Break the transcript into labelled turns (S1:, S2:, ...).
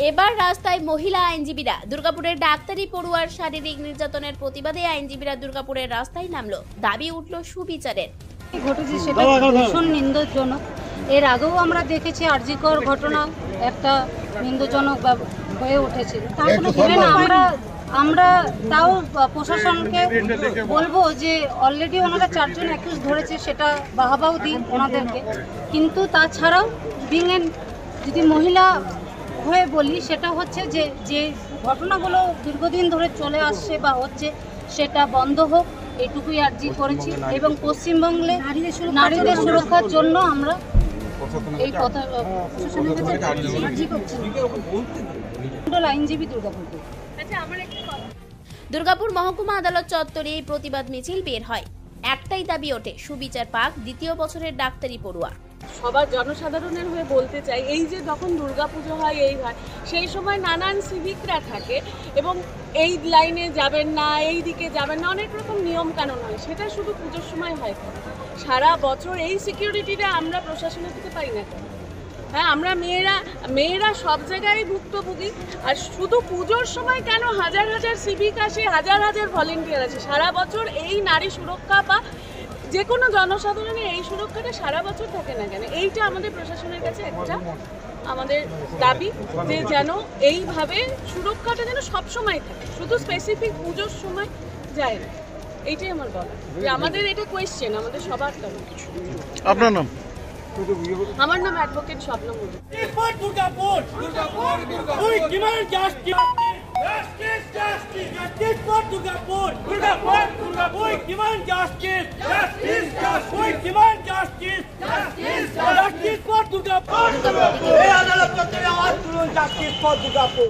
S1: এবার রাস্তায় মহিলা আইনজীবীরা। দুর্গাপুরের ডাক্তারি পড়ুয়ার শারীরিক নির্যাতনের প্রতিবাদে আইনজীবীরা দুর্গাপুরের রাস্তায় নামলো। দাবি উঠল সুবিচারের।
S2: ঘটেছে সেটা ভীষণ নিন্দজনক। এর আগেও আমরা দেখেছি আরজিকর ঘটনা একটা নিন্দজনক হয়ে উঠেছে। আমরা তাও প্রশাসনকে বলবো যে অলরেডি ওনারা 4 জন অ্যাকিউজ ধরেছে, সেটা বাহাবাও দিই ওনাদেরকে। কিন্তু তাছাড়াও যদি মহিলা হয়ে বলি, সেটা হচ্ছে যে ঘটনাগুলো দীর্ঘদিন ধরে চলে আসছে বা হচ্ছে, সেটা বন্ধ হোক, এটুকুই আর্জি করেছি। এবং পশ্চিমবঙ্গে নারীদের সুরক্ষার জন্য আমরা এই কথা প্রশাসনের কাছে আর্জি করছি। আইনজীবী
S1: দুর্গাপুর মহকুমা আদালত চত্বরে এই প্রতিবাদ মিছিল বের হয়। একটাই দাবি ওঠে, সুবিচার পাক দ্বিতীয় বছরের ডাক্তারি পড়ুয়া।
S3: সবার জনসাধারণের হয়ে বলতে চাই, এই যে যখন দুর্গাপুজো হয় এই হয়, সেই সময় নানান সিভিকরা থাকে এবং এই লাইনে যাবেন না, এই দিকে যাবেন না, অনেক রকম নিয়ম কানুন হয়। সেটা শুধু পুজোর সময় হয়, সারা বছর এই সিকিউরিটিটা আমরা প্রশাসনের থেকে পাই না কেন? হ্যাঁ, আমরা মেয়েরা সব জায়গায় ভুক্তভোগী। আর শুধু পুজোর সময় কেন হাজার হাজার সিভিক আসে, হাজার হাজার ভলেন্টিয়ার আছে? সারা বছর এই নারী সুরক্ষা বা যে কোনো জনসাধারণের এই সুরক্ষাটা সারা বছর থাকে না কেন? এইটা আমাদের প্রশাসনের কাছে একটা আমাদের দাবি, যে যেন এইভাবে সুরক্ষাটা যেন সবসময় থাকে, শুধু স্পেসিফিক পুজোর সময় যায় না। এইটাই আমার বলা, যে আমাদের এটা কোয়েশ্চেন আমাদের সবার তরফ।
S4: আপনার নাম?
S3: আমার নাম advocate Swapna Murmu.
S5: Justice for Durgapur!